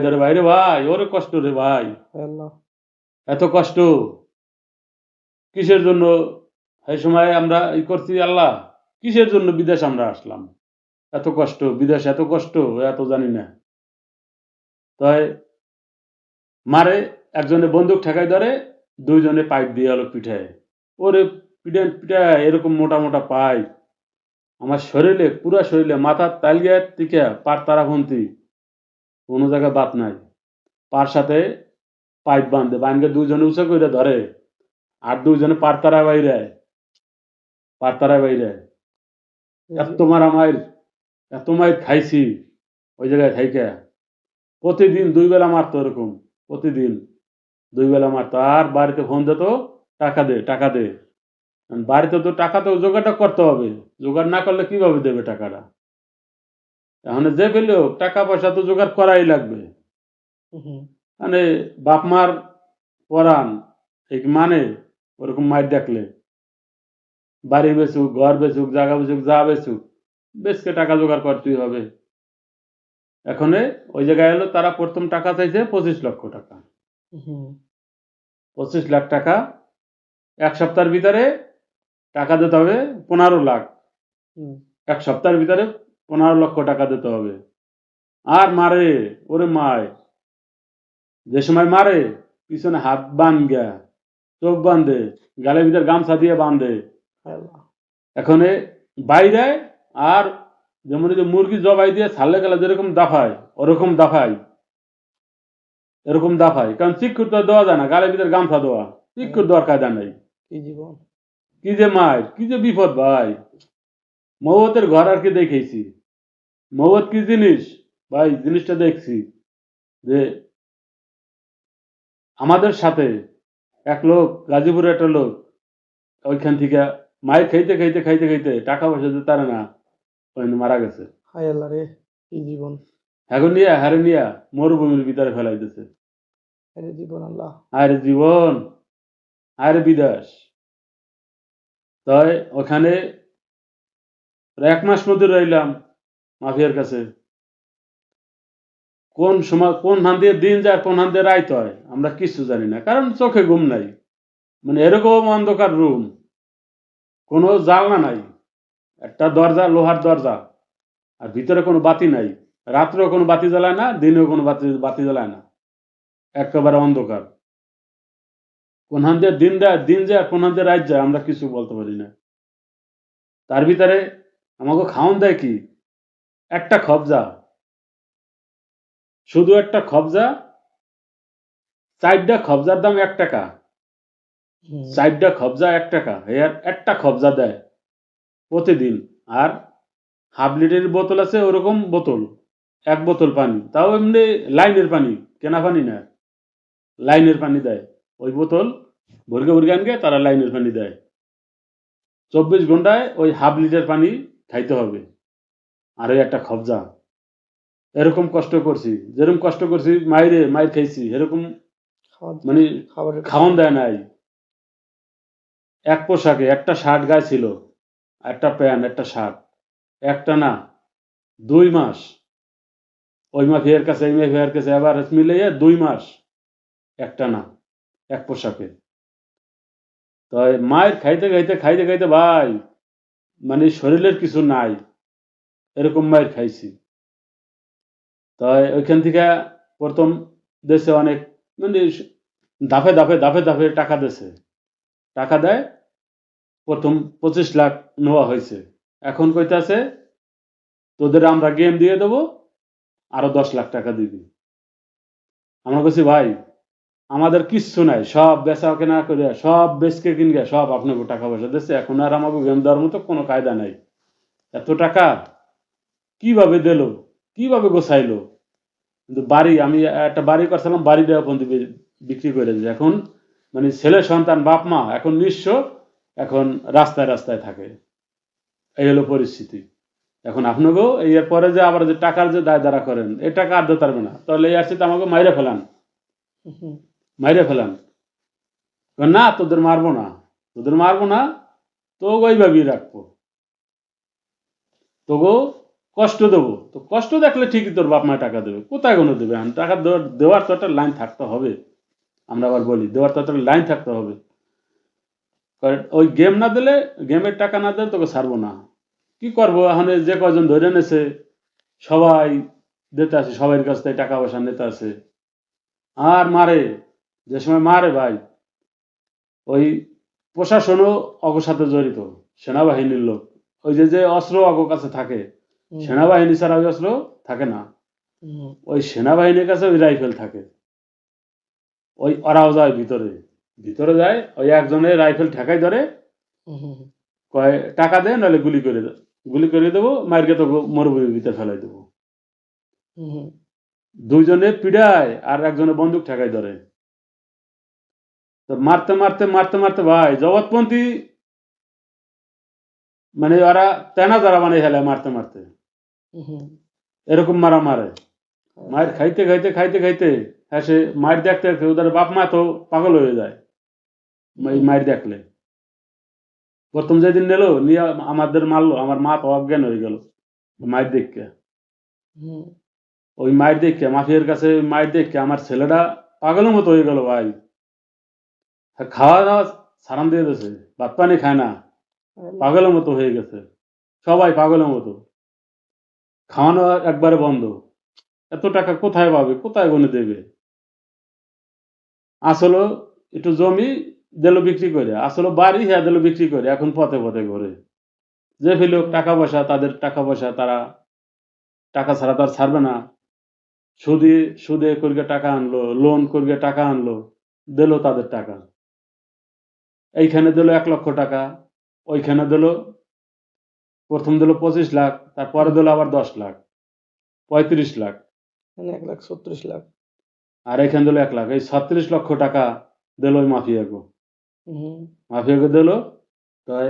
ধরে ভাই রে ভাই, ওরে কষ্ট রে ভাই, আল্লাহ এত কষ্ট কিসের জন্য? এই সময় আমরা করছি আল্লাহ, কিসের জন্য বিদেশ আমরা আসলাম? এত কষ্ট, বিদেশ এত কষ্ট, এত জানি না। তাই মারে একজনে বন্দুক ঠেকাই ধরে, দুইজনে পাইপ দিয়ে হলো পিঠায়। ওরে পিঠায় এরকম মোটা মোটা পাইপ আমার শরীরে, পুরা শরীরে, মাথার তালগিয়া থেকে পার তারাভন্তি কোনো জায়গায় বাত নাই। পার সাথে পাইপ বাঁধে, বাঁধে দুইজনে উঁচা করে ধরে, আর দুইজনে পারতারায় বাইরে। এত মারামার, এত মাইর খাইছি ওই জায়গায় থাইকা। প্রতিদিন ২ বেলা মারতো এরকম, প্রতিদিন ২ বেলা মারতো। আর বাড়িতে ফোন দিত, টাকা দে, টাকা দে। বাড়িতে তো টাকা তো জোগাড়টা করতে হবে। জোগাড় না করলে কিভাবে দেবে টাকাটা? এখন যে পেলেও টাকা পয়সা তো জোগাড় করাই লাগবে। মানে বাপ মার পরাণ এই মানে ওরকম মাইর দেখলে বাড়ি বেচুক, ঘর বেচুক, জায়গা বেচুক, যা বেচুক, বেচকে টাকা জোগাড় করতেই হবে। এখানে ওই জায়গায় এলো, তারা প্রথম টাকা চাইছে ২৫ লক্ষ টাকা। ২৫ লাখ টাকা ১ সপ্তাহের ভিতরে টাকা দিতে হবে ১৫ লাখ। ১ সপ্তাহের ভিতরে ১৫ লক্ষ টাকা দিতে হবে। আর মারে, ওরে মায়, যে সময় মারে পিছনে হাত বান্ধা, চোখ বাঁধে, গালের ভিতরে গামছা দিয়ে বাঁধে। এখানে বাইরে আর যেমন যে মুরগি জবাই দিয়ে ছাড়লে গেলে যেরকম দাফায়, ওরকম দাফায়, এরকম দাফায়। কারণ চিকুর তো দেওয়া যায় না, গালের ভিতরে গামছা দেওয়া, চিকুর দেওয়ার কায়দা নেই। কি যে মায়ের, কি যে বিপদ ভাই। মৌতের ঘর আর কি দেখেছি। মৌত কি জিনিস ভাই, জিনিসটা দেখছি যে আমাদের সাথে এক লোক, গাজীপুরের একটা লোক, ওইখান থেকে মায়ের খাইতে খাইতে খাইতে খাইতে টাকা পয়সা দিতে পারে না, ওখানে মারা গেছে। হায় আল্লাহ রে, কি জীবন! এখন নিয়ে হারে নিয়ে মরুভূমির ভিতরে ফেলাই দিছে। আরে জীবন আল্লাহ! আরে জীবন, আরে বিদেশ। তাই ওখানে ১ মাস মধ্যে রইলাম মাফিয়ার কাছে। কোন সময় কোন হান দিয়ে দিন যায়, কোন হান দিয়ে রাইত হয় আমরা কিছু জানি না, কারণ চোখে ঘুম নাই। মানে এরকম অন্ধকার রুম, কোনো জানলা নাই, একটা দরজা, লোহার দরজা, আর ভিতরে কোনো বাতি নাই। রাত্রেও কোনো বাতি জ্বালায় না, দিনেও কোনো বাতি জ্বালায় না, একেবারে অন্ধকার। কোন হান দিয়ে দিন যায়, কোন হান দিয়ে রাত যায় আমরা কিছু বলতে পারি না। তার ভিতরে আমাকে খাওয়ান দেয় কি, একটা খবজা, শুধু একটা খবজা, ৪টা খবজার দাম ১ টাকা। ৪টা খবজা ১ টাকা, এর একটা খবজা দেয় প্রতিদিন। আর হাফ লিটারের বোতল আছে, ওরকম বোতল, ১ বোতল পানি, তাও এমনি লাইনের পানি, কেনা পানি না, লাইনের পানি দেয়। ওই বোতল ভর্গে আনকে তারা লাইনের পানি দেয়। ২৪ ঘন্টায় ওই হাফ লিটার পানি খাইতে হবে, আর ওই একটা খবজা। এরকম কষ্ট করছি, যেরকম কষ্ট করছি মাইর খাইছি, এরকম মানে খাওয়ান দেয় নাই। এক পোশাকে একটা শার্ট গায়ে ছিল, একটা প্যান্ট, একটা শার্ট, একটা না ২ মাস। ওই মাফিয়ার কাছে, এই মাফিয়ার কাছে আবার মিলাইয়া ২ মাস একটা না, এক পোশাকে। তাই মায়ের খাইতে খাইতে খাইতে খাইতে ভাই, মানে শরীরের কিছু নাই, এরকম মায়ের খাইছি। তাই ওইখান থেকে প্রথম দেশে অনেক, মানে ধাপে ধাপে ধাপে ধাপে টাকা দেছে, টাকা দেয়। প্রথম ২৫ লাখ নেওয়া হয়েছে। এখন কইতাছে তোদের আমরা গেম দিয়ে দেবো, আরো ১০ লাখ টাকা দিবি। আমরা বলছি ভাই আমাদের কিচ্ছু নাই, সব বেচা কেনা করে, সব বেচকে কিনবে, সব আপনাকে টাকা পয়সা দিচ্ছে, এখন আর আমাকে গেম দেওয়ার মতো কোনো কায়দা নাই। এত টাকা কিভাবে দিল, কিভাবে গোছাইলো? কিন্তু বাড়ি, আমি একটা বাড়ি করছিলাম, বাড়ি দেওয়া পর্যন্ত বিক্রি করে দিয়েছে। এখন মানে ছেলে সন্তান, বাপ মা এখন নিঃস্ব, এখন রাস্তায় রাস্তায় থাকে। এই হলো পরিস্থিতি। এখন আপনাকেও এর পরে যে আবার যে টাকার যে দায় দাঁড়া করেন, এই টাকা আর দিতে পারবে না, তাহলে এই আসছে আমাকে মাইরে ফেলান, মাইরে ফেলান। না তোদের মারবো না, তো ওইভাবেই রাখবো, তবু কষ্ট দেবো, তো কষ্ট দেখলে ঠিকই তোর বাপ মা টাকা দেবে, কোথায় কোনো দেবে? টাকা দেওয়ার তো একটা লাইন থাকতে হবে। আমরা আবার বলি দেওয়ার তো একটা লাইন থাকতে হবে। কারণ ওই গেম না দিলে, গেমের টাকা না দিলে তোকে ছাড়বো না। কি করবো এখন? এই যে কজন ধরে নেছে সবাই দিতে আছে, সবার কাছ থেকে টাকা পয়সা নিতে আছে আর মারে। যে সময় মারে ভাই, ওই প্রশাসনও অগোর সাথে জড়িত, সেনাবাহিনীর লোক। ওই যে যে অস্ত্র অগোর কাছে থাকে, সেনাবাহিনী ছাড়া ওই অস্ত্র থাকে না। ওই সেনাবাহিনীর কাছে ওই রাইফেল থাকে। ওই ওরাও যায় ভিতরে, ভিতরে যায়, ওই একজনের রাইফেল ঠেকাই ধরে, কয় টাকা দে নাহলে গুলি করে দে, গুলি করে দেবো, মারকে তো মরুভূমির ভিতরে ফেলাই দেবো। দুইজনে পিড়ায় আর একজনে বন্দুক ঠেকাই ধরে। তো মারতে মারতে মারতে মারতে ভাই জগৎপন্থী, মানে ওরা তেনা যারা মানে হেলে মারতে মারতে এরকম মারা মারে। মার খাইতে খাইতে খাইতে খাইতে হ্যাঁ, সে মার দেখতে দেখতে ওদের বাপ মা তো পাগল হয়ে যায় এই মার দেখলে। প্রথম যেদিন নিল নিয়ে আমাদের মারলো, আমার মা তো অজ্ঞান হয়ে গেল মায়ের দেখে। ওই মায়ের দেখে, মাফিয়ার কাছে মায়ের দেখে আমার ছেলেটা পাগলের মতো হয়ে গেল ভাই। খাওয়া দাওয়া সারান দিয়ে দিয়েছে, ভাত পানি খায় না, পাগলের মতো হয়ে গেছে। সবাই পাগলের মতো, খাওয়ানো একবারে বন্ধ। এত টাকা কোথায় পাবে, কোথায় গনে দেবে? আসলে একটু জমি দিল বিক্রি করে, আসলে বাড়ি হ্যাঁ দিল বিক্রি করে, এখন পথে পথে ঘরে। যে ফেলো টাকা পয়সা, তাদের টাকা পয়সা, তারা টাকা ছাড়া তো আর ছাড়বে না। সুদে সুদে করিয়ে টাকা আনলো, লোন করিয়ে টাকা আনলো, দিল তাদের টাকা। এইখানে দিল 1 লক্ষ টাকা, ওইখানে দিল, প্রথম দিল 25 লাখ, তারপরে দিল আবার 10 লাখ, 35 লাখ, 1,36,00,000। আর এখানে দিল 1 লাখ। এই 36 লক্ষ টাকা দিল ওই মাফিয়াকে। মাফিয়াকে দিল। তাই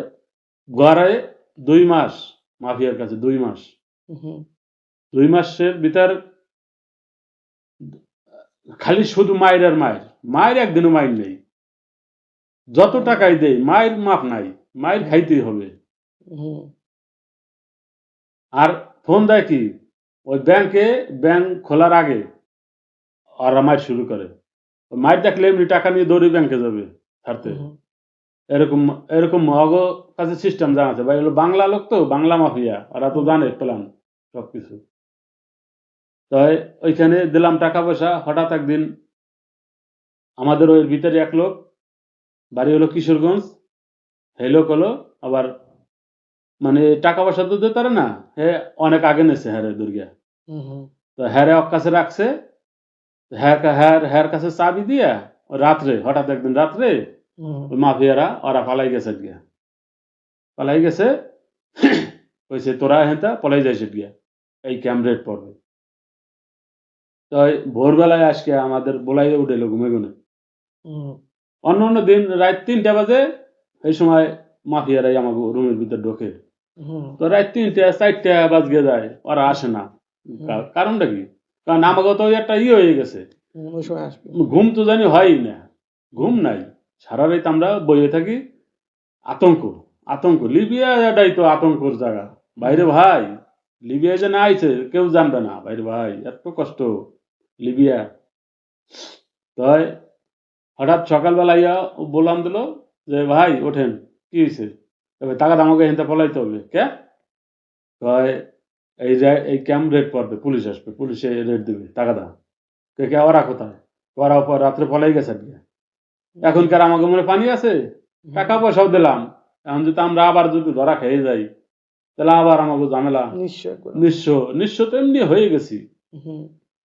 গড়ায় 2 মাস মাফিয়ার কাছে, 2 মাস। 2 মাসের ভিতর খালি শুধু মায়ের আর মায়ের, মায়ের একদিনও মায়ের নেই। যত টাকাই দেয় মায়ের মাপ নাই, মায়ের খাইতেই হবে। আর ফোন দেয় কি, ওই ব্যাংকে, ব্যাংক খোলার আগে ওরা মায়ের শুরু করে। মায়ের দেখলে এমনি টাকা নিয়ে দৌড়ে ব্যাংকে যাবে ছাড়তে। এরকম এরকম অগ কাছে সিস্টেম জানা আছে ভাই। এগুলো বাংলা লোক তো, বাংলা মাফিয়া, ওরা তো জানে প্ল্যান সবকিছু। তাই ওইখানে দিলাম টাকা পয়সা। হঠাৎ একদিন আমাদের ওই ভিতরে এক লোক, বাড়ি হলো কিশোরগঞ্জ, সেই লোক হলো আবার মানে টাকা পয়সা তো দিতে পারে না, হে অনেক আগে নেছে হ্যারে দুর্গা। তো হ্যারে ওর কাছে রাখছে, হ্যার কাছে চাবি দিয়া রাত্রে, হঠাৎ একদিন রাত্রে ওই মাফিয়ারা ওরা পালাই গেছে গিয়া, পালাই গেছে। কইছে তোরা হেঁতা পলাই যাইছে গিয়া, এই ক্যামরেট পড়বে। তো ভোরবেলায় আজকে আমাদের বলাইয়ে উঠেলো ঘুমে ঘুমে। অন্য অন্য দিন রাত 3টা বাজে এই সময় মাফিয়ারাই আমাকে রুমের ভিতর ঢোকে। তো রাত 3টা 4টা বাজে যায়, ওরা আসে না। কারণটা কি? কারণ আমাকে তো একটা হয়ে গেছে, ওই সময় আসবে। ঘুম তো জানি হয়ই না, ঘুম নাই। সারা রাত আমরা বইয়ে থাকি, আতঙ্ক আতঙ্ক। লিবিয়া এটাই তো আতঙ্কর জায়গা বাইরে ভাই। লিবিয়া যে না আইছে কেউ জানবে না বাইরে ভাই, এত কষ্ট লিবিয়া। তাই হঠাৎ সকালবেলা ইয়া বললাম দিল যে ভাই ওঠেন, কি হয়েছে? তবে টাকা আমাকে হেনতে পলাইতে হবে কে? কয় এই যে এই ক্যাম্প রেড পড়বে, পুলিশ আসবে, পুলিশে রেড দেবে, টাকা দাও। কে কে ওরা কোথায়? ওরা পর রাত্রে পলাই গেছে আজকে। এখনকার আমাকে মনে পানি আছে, টাকা পয়সাও দিলাম, এখন যদি আমরা আবার যদি ধরা খেয়ে যাই তাহলে আবার আমাকে ঝামেলা। নিঃস্ব নিঃস্ব তো এমনি হয়ে গেছি।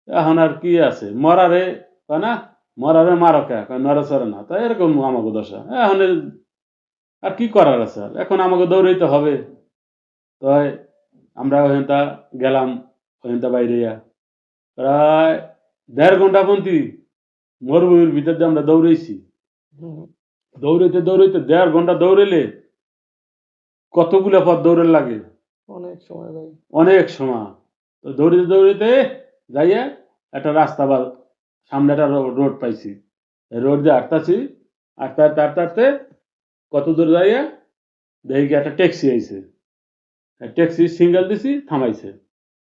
এখন আর কি আছে? মরারে কয় না, মরারে মারকে নড়ে চড়ে না। তাই এরকম আমাকে দশা। এখন আর কি করার আছে? আর এখন আমাকে দৌড়াইতে হবে। তাই আমরা ওখানটা গেলাম, ওখানটা বাইরে প্রায় 1.5 ঘন্টা পর্যন্ত মরুভূমির ভিতর দিয়ে আমরা দৌড়েছি। দৌড়াইতে দৌড়াইতে 1.5 ঘন্টা দৌড়েলে কতগুলো পথ দৌড়ের লাগে, অনেক সময় ভাই, অনেক সময়। তো দৌড়িতে দৌড়িতে যাইয়া একটা রাস্তা বা সামনে একটা রোড পাইছি, রোড দিয়ে হাঁটতাছি, হাঁটতে হাঁটতে হাঁটতে হাঁটতে কত দূর যাইয়া দেখি একটা ট্যাক্সি আইছে। ট্যাক্সি সিঙ্গেল দিছি, থামাইছে।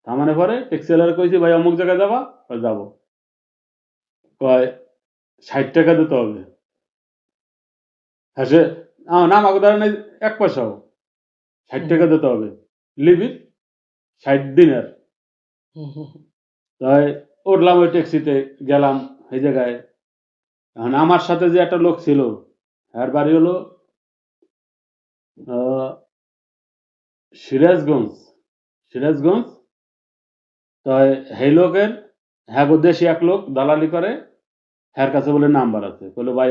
থামানোর পরে ট্যাক্সিওয়ালার কইছি ভাই অমুক জায়গায় যাবা? কয় যাবো। কয় ৬০ টাকা দিতে হবে। হ্যাঁ সে না আমাকে ধরে নাই ১ পয়সাও। ৬০ হুম, টাকা দিতে হবে। লিভ ইট ৬০ দিনের। হুম, হুম, হুম, তাই উঠলাম ওই ট্যাক্সিতে গেলাম এই জায়গায়। এখন আমার সাথে যে একটা লোক ছিল, এর বাড়ি হলো আহ, সিরাজগঞ্জ। সিরাজগঞ্জ। তাই সেই লোকের হ্যাঁ গো দেশি এক লোক দালালি করে, হ্যার কাছে বলে নাম্বার আছে। বললো ভাই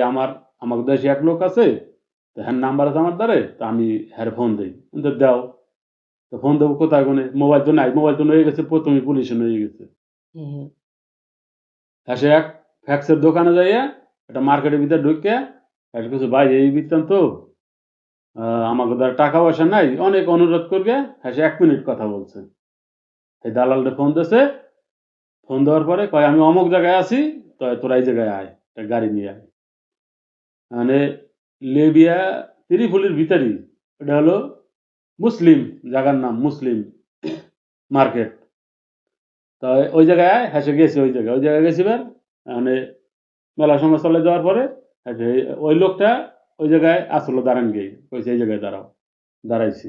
আমাকে দেশি এক লোক আছে, তো হ্যার নাম্বার আছে আমার দ্বারে, তো আমি হ্যার ফোন দিই। কিন্তু দাও। তো ফোন দেবো কোথায় কোনে? মোবাইল তো নাই, মোবাইল তো নিয়ে গেছে, প্রথমে পুলিশে নিয়ে গেছে। হুম, হুম, হ্যাঁ সে এক ফ্যাক্সের দোকানে যাইয়া একটা মার্কেটের ভিতরে ঢুকিয়া একটা কিছু ভাই এই বৃত্তান্ত আমাকে দ্বারা টাকা পয়সা নাই, অনেক অনুরোধ করবে। হ্যাঁ সে 1 মিনিট কথা বলছে। এই দালালটা ফোন দিয়েছে। ফোন দেওয়ার পরে কয় আমি অমুক জায়গায় আছি, তো তোরা এই জায়গায় আয়, একটা গাড়ি নিয়ে আয়। মানে লিবিয়া ত্রিপলির ভিতরেই। এটা হলো মুসলিম, জায়গার নাম মুসলিম মার্কেট। তো ওই জায়গায় আয়, হ্যাঁ সে গেছি ওই জায়গায় গেছি বার। মানে মেলা সময় চলে যাওয়ার পরে হ্যাঁ সে ওই লোকটা ওই জায়গায় আসলো দাঁড়ান গিয়ে কইছে এই জায়গায় দাঁড়াও। দাঁড়াইছি।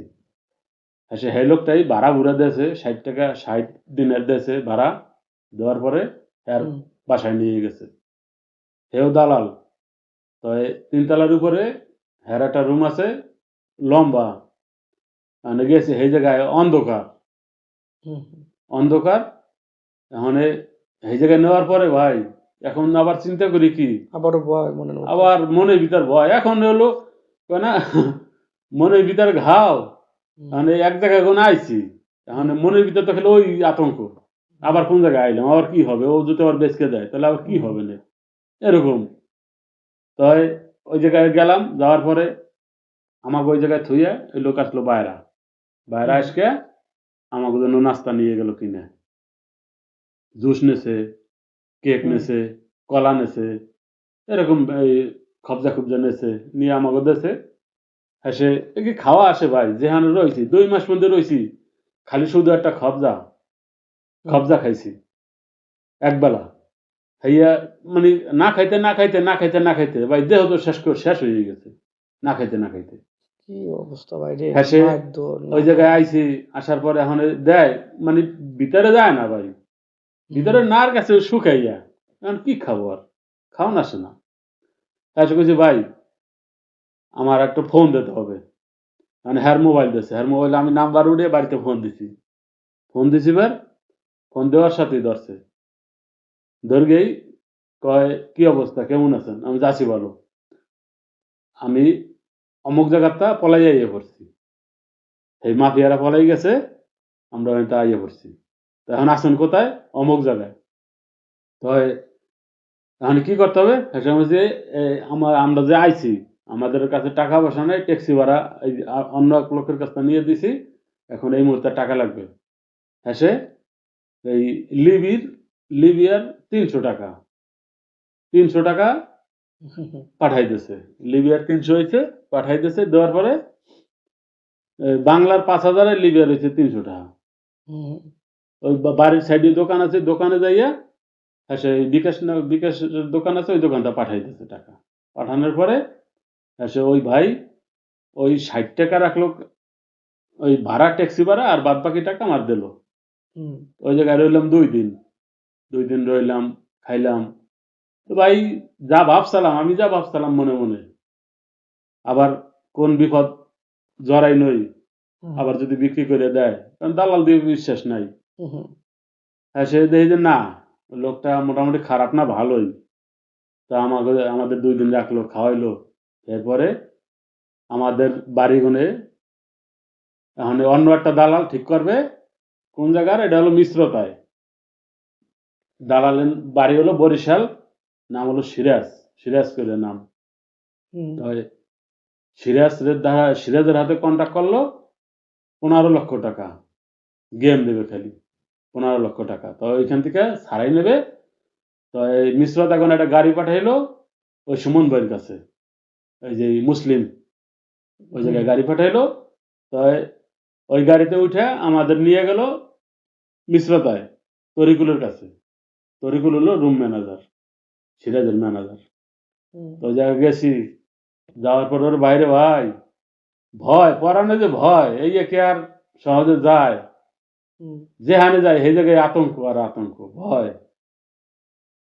হ্যাঁ সে সেই লোকটাই ভাড়া ঘুরে দিয়েছে ৬০ টাকা, ৬০ দিনের দিয়েছে ভাড়া। দেওয়ার পরে আর হুম, বাসায় নিয়ে গেছে। হেও দালাল। তো এই ৩ তলার উপরে হের একটা রুম আছে লম্বা। মানে গেছে সেই জায়গায় অন্ধকার। হুম, হুম। অন্ধকার। এখন এই জায়গায় নেওয়ার পরে ভাই এখন আবার চিন্তা করি কি, আবারও ভয় মনের মধ্যে। আবার মনের ভিতর ভয়। এখন হলো কয় না মনের ভিতর ঘাও। হুম, মানে এক জায়গায় কোন আইছি। এখন হুম, মনের ভিতর তো খালি ওই আতঙ্ক। হুম, আবার কোন জায়গায় আইলাম, আবার কি হবে? ও যদি আবার বেচকে দেয় তাহলে আবার কি হুম, হবে না? এরকম। তাই ওই জায়গায় গেলাম, যাওয়ার পরে আমাকে ওই জায়গায় থুইয়া ওই লোক আসলো বাইরা। বাইরা হুম, আজকে আমাকে জন্য নাস্তা নিয়ে গেল কিনে। জুস নেছে, কেক হুম, নেছে, কলা নেছে, এরকম এই খবজা খুবজা নেছে, নিয়ে আমাকে দেছে। এসে এ কি খাওয়া আসে ভাই, যেখানে রয়েছি 2 মাস মধ্যে রয়েছি, খালি শুধু একটা খবজা, হুম, খবজা খাইছি একবেলা। খাইয়া মানে না খাইতে ভাই দেহ তো শেষ হয়ে গেছে। না খাইতে। কি অবস্থা ভাই রে, হ্যাঁ সে না দৌড় না ওই খাওয়া। জায়গায় আইছি, আসার পরে এখন দেয় মানে ভিতরে যায় না ভাই। হুম, ভিতরে নার কাছে শুকাইয়া। এখন কি খাবো আর? খাওন আসে না। এসে কইছি ভাই আমার একটা ফোন দিতে হবে। মানে হ্যার মোবাইল দিছে। হ্যার মোবাইলে আমি নাম্বার উঠিয়ে বাড়িতে ফোন দিছি। ফোন দিছি বার, ফোন দেওয়ার সাথেই ধরছে। ধরগেই কয়, "কি অবস্থা? কেমন আছেন?" আমি বলছি, "আছি ভালো। আমি অমুক জায়গাটা পলাইয়া আইয়া পড়ছি। এই মাফিয়ারা পলাই গেছে, আমরা ওইটা আইয়া পড়ছি। তো এখন আছেন কোথায়? অমুক জায়গায়।" তো এখন কি করতে হবে? সেটা হচ্ছে আমরা যে আইছি, আমাদের কাছে টাকা পয়সা নাই, ট্যাক্সি ভাড়া এই অন্য এক লোকের কাছ থেকে নিয়ে দিছি। এখন এই মুহূর্তে টাকা লাগবে। এসে এই লিবির লিবিয়ার ৩০০ টাকা। ৩০০ টাকা হুম, হুম, পাঠাইতেছে। লিবিয়ার ৩০০ হইছে, পাঠাইতেছে। দেওয়ার পরে বাংলার ৫,০০০ এ লিবিয়ার হইছে ৩০০ টাকা। হুম, ওই বাড়ির সাইডে দোকান আছে, দোকানে যাইয়া সে বিকাশের দোকান আছে, ওই দোকানটা পাঠাইতেছে টাকা। পাঠানোর পরে সে ওই ভাই ওই ৬০ টাকা রাখলো ওই ভাড়া, ট্যাক্সি ভাড়া, আর বাদবাকি টাকা আমার দিল। হুম, ওই জায়গায় রইলাম ২ দিন। ২ দিন রইলাম, খাইলাম। তো ভাই যা ভাবছিলাম মনে, মনে, আবার কোন বিপদ জড়াই নই, হুম, আবার যদি বিক্রি করে দেয়, কারণ দালাল দিয়ে বিশ্বাস নাই। হুম, হুম, হ্যাঁ, সে দেখি যে না, লোকটা মোটামুটি খারাপ না, ভালোই। তো আমাদের ২ দিন রাখলো, খাওয়াইলো। এরপরে আমাদের বাড়িগুনে এখন অন্য একটা দালাল ঠিক করবে কোন জায়গার, এটা হলো মিশ্রতায়। দালালের বাড়ি হলো বরিশাল, নাম হলো সিরাজ। সিরাজ করে নাম। হুম, তো সিরাজের হাতে কন্ট্যাক্ট করলো ১৫ লক্ষ টাকা। গেম দেবে খালি ১৫ লক্ষ টাকা। তো ওইখান থেকে ছাড়াই নেবে। তো এই মিশ্রত এখন একটা গাড়ি পাঠাইলো ওই সুমন ভাইয়ের কাছে, ওই যে মুসলিম, ওই হুম, জায়গায় গাড়ি পাঠাইলো। তো ওই গাড়িতে উঠে আমাদের নিয়ে গেল মিশ্রতায় তরিকুলের কাছে। তরিকুল হলো রুম ম্যানেজার, সিরাজের ম্যানেজার। হুম, তো ওই জায়গায় গেছি, যাওয়ার পর ওর বাইরে ভাই ভয়, পরাণে যে ভয়, এই যে কে আর সহজে যায়, হুম, যেখানে যায় সেই জায়গায় আতঙ্ক আর আতঙ্ক, ভয়।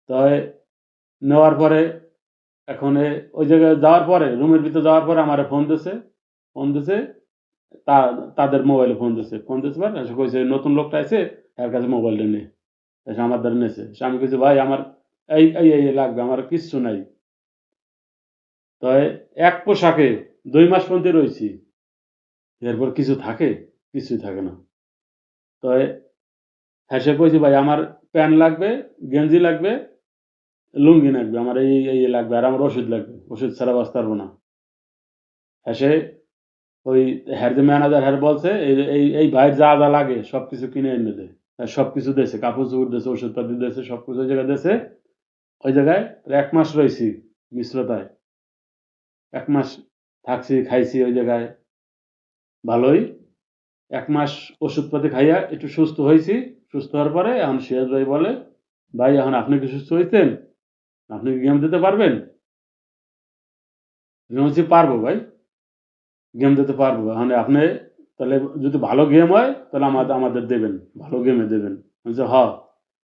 তাই নেওয়ার পরে এখন ওই জায়গায় যাওয়ার পরে, রুমের ভিতরে যাওয়ার পরে আমারে ফোন দিছে, তা তাদের মোবাইলে ফোন দিছে পরে এসে কইছে নতুন লোকটা আইছে, এর কাছে মোবাইলটা নে। এসে আমার দ্বারা নেছে। এসে আমি কইছি ভাই আমার এই লাগবে, আমার কিচ্ছু নাই। তাই এক পোশাকে ২ মাস পর্যন্ত রইছি। এরপর কিছু থাকে? কিছুই থাকে না। তাই হেসে কইছি ভাই আমার প্যান্ট লাগবে, গেঞ্জি লাগবে, লুঙ্গি লাগবে, আমার এই লাগবে, আর আমার ওষুধ লাগবে। ওষুধ ছাড়া বাঁচতে পারবো না। হেসে ওই হ্যার যে ম্যানেজার হ্যার বলছে এই ভাইয়ের যা লাগে সবকিছু কিনে এনে দে। সবকিছু দিয়েছে, কাপড়-চোপড় দিয়েছে, ওষুধপাতি দিয়েছে, সবকিছু ওই জায়গায় দিয়েছে। ওই জায়গায় ১ মাস রইছি মিশ্রতায়। ১ মাস থাকছি, খাইছি ওই জায়গায়। ভালোই। ১ মাস ওষুধপাতি খাইয়া একটু সুস্থ হইছি। সুস্থ হওয়ার পরে এখন সিরাজ ভাই বলে, "ভাই এখন আপনি কি সুস্থ হইছেন? আপনি কি গেম দিতে পারবেন?" আমি বলছি, "পারবো ভাই। গেম দিতে পারবো। এখন আপনি তাহলে যদি ভালো গেম হয় তাহলে আমাদের দেবেন। ভালো গেমে দেবেন।" আমি বলছি, "হ,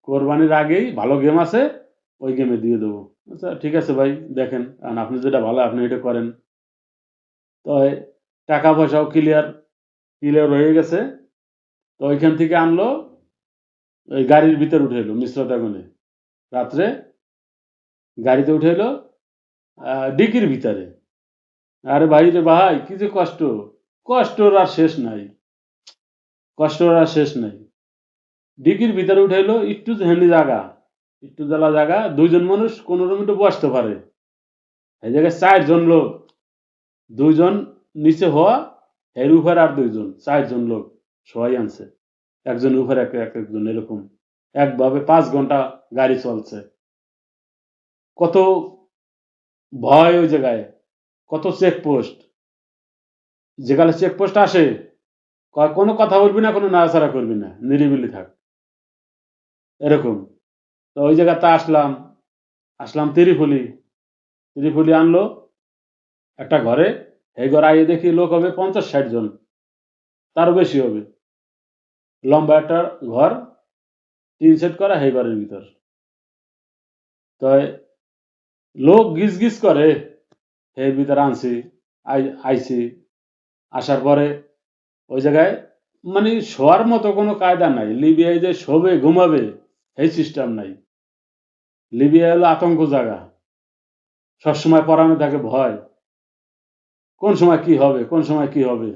কোরবানির আগেই ভালো গেম আছে, ওই গেমে দিয়ে দেবো।" আচ্ছা ঠিক আছে ভাই, দেখেন। এখন আপনি যেটা ভালো আপনি এটা করেন। তো টাকা পয়সাও ক্লিয়ার হয়ে গেছে। তো ওইখান থেকে আনলো, ওই গাড়ির ভিতরে উঠাইলো মিশ্রতা গুনে। রাত্রে গাড়িতে উঠাইলো, ডিকির ভিতরে। আরে ভাই রে ভাই, কি যে কষ্ট! কষ্টর আর শেষ নাই। কষ্টর আর শেষ নাই। ডিকির ভিতরে উঠাইলো, একটু হেন্ডি জাগা, একটু জ্বালা জাগা, ২ জন মানুষ কোনরকম একটু বসতে পারে। এই জায়গায় ৪ জন লোক, ২ জন নিচে হওয়া, এর উপরে আর ২ জন, ৪ জন লোক শোয়াই আনছে। একজনের উপরে একজন এরকম। একভাবে ৫ ঘন্টা গাড়ি চলছে। কত ভয় ওই জায়গায়, কত চেকপোস্ট। যেখানে চেকপোস্ট আসে, কয় কোনো কথা বলবি না, কোনো নাড়াচাড়া করবি না, নিরিবিলি থাক। এরকম। তো ওই জায়গাতে আসলাম তিরিফুলি। তিরিফুলি আনলো একটা ঘরে। এই ঘরে আইয়ে দেখি লোক হবে ৫০-৬০ জন। তারও বেশি হবে। লম্বা একটা ঘর, টিন শেড করা, সেই ঘরের ভিতর। তো লোক গিজ করে, এর ভিতরে আনছি, আইছি। আসার পরে ওই জায়গায় মানে শোয়ার মতো কোনো কায়দা নাই। লিবিয়ায় যে শোবে, ঘুমাবে, এই সিস্টেম নাই। লিবিয়া হলো আতঙ্ক জায়গা। সবসময় পরানো থাকে ভয়। কোন সময় কি হবে, কোন সময় কি হবে?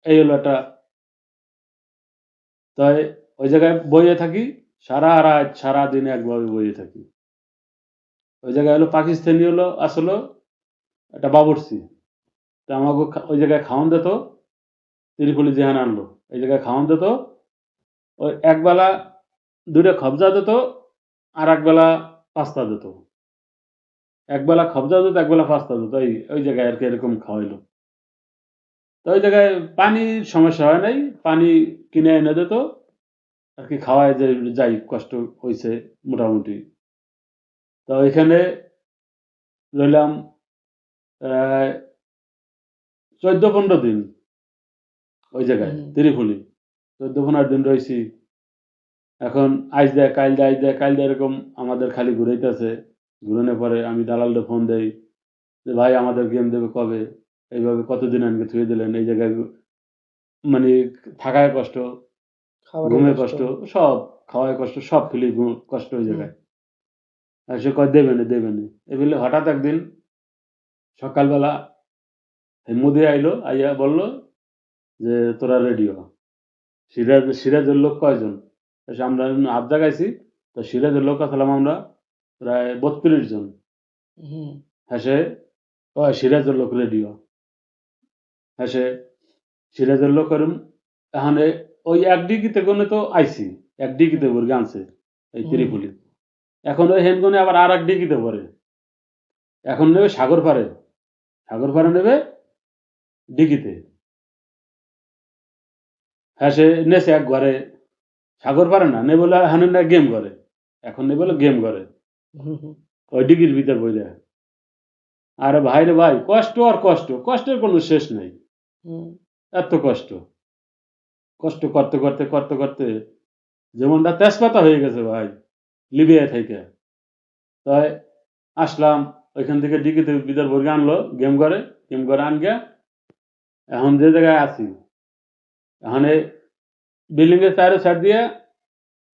এই হলো একটা। তাই ওই জায়গায় বইয়ে থাকি, সারা রাত, সারাদিন একভাবে বইয়ে থাকি। ওই জায়গায় হলো পাকিস্তানি হলো আসলো একটা বাবুর্চি। তো আমাকে ওই জায়গায় খাওয়ান দিত, তিরিপলি যেখানে আনলো। এই জায়গায় খাওয়ান দিত। ওই একবেলা ২ টা খবজা দিত, আর একবেলা পাস্তা দিত। একবেলা খবজা দিত, একবেলা পাস্তা দিত। ওই জায়গায় আরকি এরকম খাওয়াইলো। তো ওই জায়গায় পানির সমস্যা হয় নাই। পানি কিনে এনে দিত। আরকি খাওয়ায় যে যাই, কষ্ট হইছে মোটামুটি। তো ওইখানে রইলাম প্রায় ১৪-১৫ দিন ওই জায়গায়, হুম, তিরিফুলি। ১৪-১৫ দিন রইছি। এখন আইস দেয়, কাইল দেয়, আইস দেয়, কাইল দেয়, এরকম আমাদের খালি ঘুরাইতেছে। ঘুরানোর পরে আমি দালালরে ফোন দেই যে, "ভাই আমাদের গেম দেবে কবে? এইভাবে কতদিন আনকে থুয়ে দিলেন? এই জায়গায় মানে থাকায় কষ্ট, খাবারের ঘুমে কষ্ট। কষ্ট, সব খাওয়ায় কষ্ট, সব ফেলি কষ্ট ওই হুম, জায়গায়।" আর সে কয়, "দেবেনে, দেবেনে।" এই বলে হঠাৎ একদিন সকালবেলা মুদি আইলো, আইয়া বলল যে, "তোরা রেডি হ।" সিরাজের লোক কয়জন? এসে আমরা হাত জাগাইছি। তো সিরাজের লোক আসলাম আমরা প্রায় ৩২ জন। হুম, হেসে কয়, "সিরাজের লোক রেডি হ।" হেসে সিরাজের লোক এরম এখানে ওই ১ ডিকিতে গনে তো আইছি। ১ ডিকিতে হুম, ভরে আনছে এই হুম, তিরিফুলি। এখন ওই হেনগনে আবার আরেক ডিকিতে ভরে। এখন নেবে সাগর পাড়ে। সাগর হুম, পাড়ে নেবে ডিকিতে। হ্যাঁ, সে নেছে এক ঘরে সাগর পারে না, নেই বলে হানে না গেম করে। এখন নেই বলে গেম করে। হুম, হুম, ওই ডিগির ভিতর বইরা। আরে ভাই রে ভাই, কষ্ট আর কষ্ট। কষ্টের কোনো শেষ নাই। হুম, এত কষ্ট। কষ্ট করতে, করতে, করতে, করতে জীবনটা তেজপাতা হয়ে গেছে ভাই, লিবিয়া থেকে। তাই আসলাম, ওইখান থেকে ডিকিতে ভিতর ভরে আনলো গেম করে। গেম করে আনগা এখন যে জায়গায় আছি, এখন এই বিল্ডিং এর চারো সাইড দিয়ে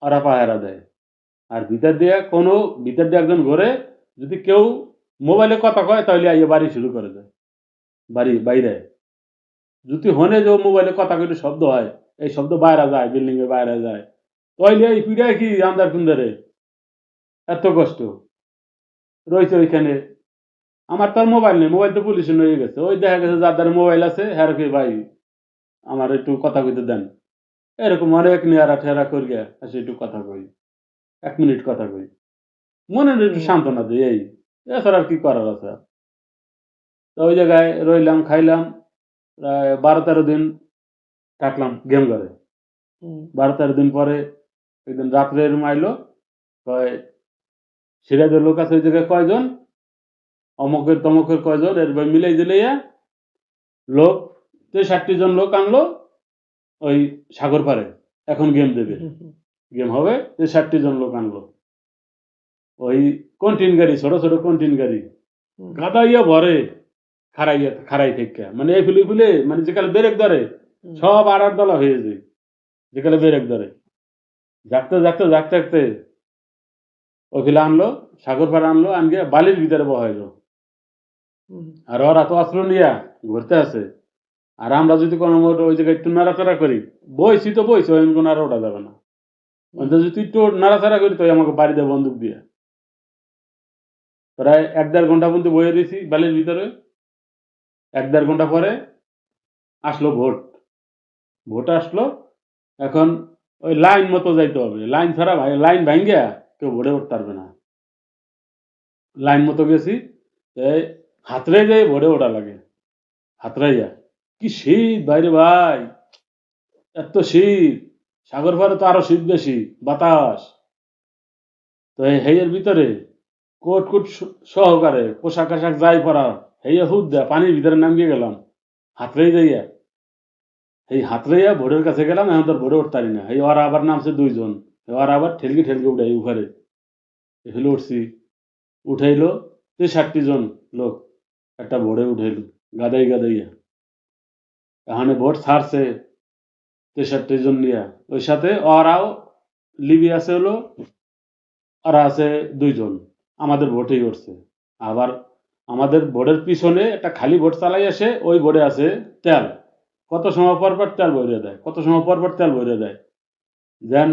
ওরা পাহারা দেয়। আর ভিতর দিয়ে কোনো ভিতর দিয়ে একজন ঘরে যদি কেউ মোবাইলে কথা কয় তাহলে আইয়া বাড়ি শুরু করে দেয়, বাড়ি বাইরে। যদি হনে যে মোবাইলে কথা কইলে শব্দ হয়, এই শব্দ বাইরে যায়, বিল্ডিং এর বাইরে যায়, তাইলে এই পিড়ায় কি আন্দার কুন্দারে এত কষ্ট রয়েছে ওইখানে। আমার তো আর মোবাইল নেই, মোবাইল তো পুলিশে নিয়ে গেছে। ওই দেখা গেছে যার দ্বারা মোবাইল আছে হ্যাঁ কি ভাই আমার একটু কথা কইতে দেন, এরকম অনেক নেয়ারা ঠেরা করিয়া আসে একটু কথা কই, 1 মিনিট কথা কই, মনে একটু হুম, সান্ত্বনা দিই, এই এছাড়া আর কি করার আছে আর? তো ওই জায়গায় রইলাম, খাইলাম, প্রায় 12-13 দিন কাটলাম গেম করে। হুম, 12-13 দিন পরে একদিন রাত্রে এরম আইলো, কয় সিরাজের লোক আছে ওই জায়গায় কয়জন, অমকের তমকের কয়জন, এর মিলাই দিলাইয়া লোক 63 জন লোক আনলো ওই সাগর পাড়ে। এখন গেম দেবে, হুম, হুম, গেম হবে, 63 জন লোক আনলো। ওই কন্টিন গাড়ি, ছোট ছোট কন্টিন গাড়ি হুম, গাদাইয়া ভরে, খাড়াই থেকে মানে এই ফুলে ফুলে মানে যেকালে ব্রেক ধরে হুম, সব আড়ার দলা হয়ে যায়, যেকালে ব্রেক ধরে জাগতে জাগতে জাগতে জাগতে ওই ফিলে আনলো, সাগর পাড়ে আনলো, আনগে বালির ভিতরে বহাইলো। হুম, আর ওরা তো অস্ত্র নিয়া ঘুরতে আছে। আর আমরা যদি কোনো মতো ওই জায়গায় একটু নাড়াচাড়া করি, বইছি তো বইছি, ওই কোনো আর ওঠা যাবে না। হুম, অন্তত যদি একটু নাড়াচাড়া করি তো আমাকে বাড়ি দেয় বন্দুক দিয়ে। প্রায় 1-1.5 ঘন্টা পর্যন্ত বয়ে দিয়েছি বালির ভিতরে। 1-1.5 ঘন্টা পরে আসলো ভোট। ভোট আসলো। এখন ওই লাইন মতো যাইতে হবে। লাইন ছাড়া ভাই, লাইন ভাঙ্গিয়া কেউ ভোটে উঠতে পারবে না। লাইন মতো গেছি, এই হাতড়াই যাই ভোটে ওঠা লাগে। হাতড়াইয়া। কি শীত বাইরে ভাই! এত শীত! সাগর পাড়ে তো আরো শীত বেশি, বাতাস। তো এই হেইয়ের ভিতরে কোট কোট সহকারে পোশাক আশাক যাই পরা, হেইয়া হুদ দেয়া পানির ভিতরে নামিয়ে গেলাম। হাতড়াই যাইয়া। এই হাতড়াইয়া ভোরের কাছে গেলাম, এখন তো আর ভোরে উঠতে পারি না। এই ওরা আবার নামছে 2 জন। ওরা আবার ঠেলকে ঠেলকে উঠাই উপরে। এখানে উঠছি। উঠাইলো 63 জন লোক একটা ভোরে উঠাইলো। গাদাই গাদাইয়া। এখানে ভোট ছাড়ছে 63 জন নিয়া। ওই সাথে ওরাও লিবি আছে হলো, ওরা আছে 2 জন। আমাদের ভোটেই করছে। আবার আমাদের ভোটের পিছনে একটা খালি ভোট চালাই আসে, ওই ভোটে আছে তেল। কত সময় পর পর তেল ভইরা দেয়। কত সময় পর পর তেল ভইরা দেয়। যেন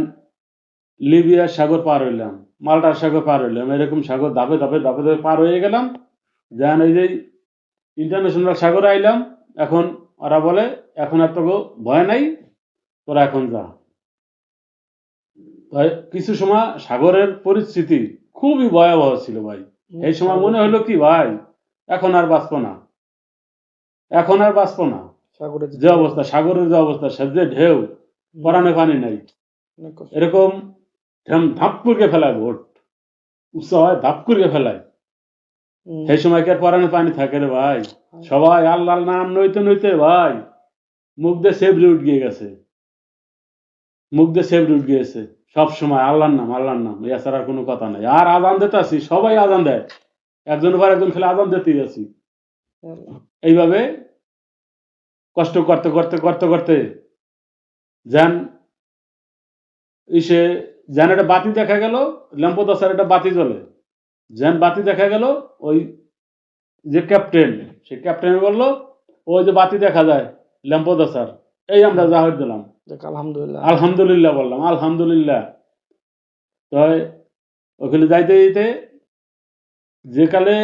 লিবিয়ার সাগর পার হইলাম, মাল্টার সাগর পার হইলাম, এরকম সাগর ধাপে ধাপে ধাপে ধাপে পার হয়ে গেলাম। যেন এই যে ইন্টারন্যাশনাল সাগরে আইলাম। এখন ওরা বলে এখন আর তোকে ভয় নাই, তোরা এখন যা। তাই কিছু সময় সাগরের পরিস্থিতি খুবই ভয়াবহ ছিল ভাই। হুম, এই সময় মনে হলো কি ভাই, এখন আর বাঁচবো না, এখন আর বাঁচবো না। সাগরে যে যেতে হবে। অবস্থা, সাগরের যে অবস্থা, সে যে ঢেউ, হুম, পরানে পানি নাই, অনেক কষ্ট। এরকম ধাপ করে ফেলায় ভোট, উৎসাহ হয় ধাপ করে ফেলায়। হুম, সেই সময় কি আর পরানে পানি থাকে রে ভাই? সবাই আল্লাহর নাম নইতে নইতে ভাই মুখ দিয়ে সেবরে উঠ গিয়ে গেছে, মুখ দিয়ে সেবরে উঠ গিয়েছে। সব সময় আল্লাহর নাম, আল্লাহর নাম, এছাড়া আর কোনো কথা নাই। আর আজান দিতে আছি, সবাই আজান দেয়, একজনের পর একজন খেলে আজান দিতেই আছি। এইভাবে কষ্ট করতে করতে করতে করতে যেন ইসে, যেন একটা বাতি দেখা গেল, ল্যাম্পো দশার একটা বাতি জ্বলে, যেন বাতি দেখা গেল, ওই যে ক্যাপ্টেন, সে ক্যাপ্টেন বললো ওই যে বাতি দেখা যায় ল্যাম্পো দশার, এই আমরা জাহাজ দিলাম। যাক আলহামদুলিল্লাহ। আলহামদুলিল্লাহ বললাম, আলহামদুলিল্লাহ। তো ওখানে যাইতে যেতে যে কালে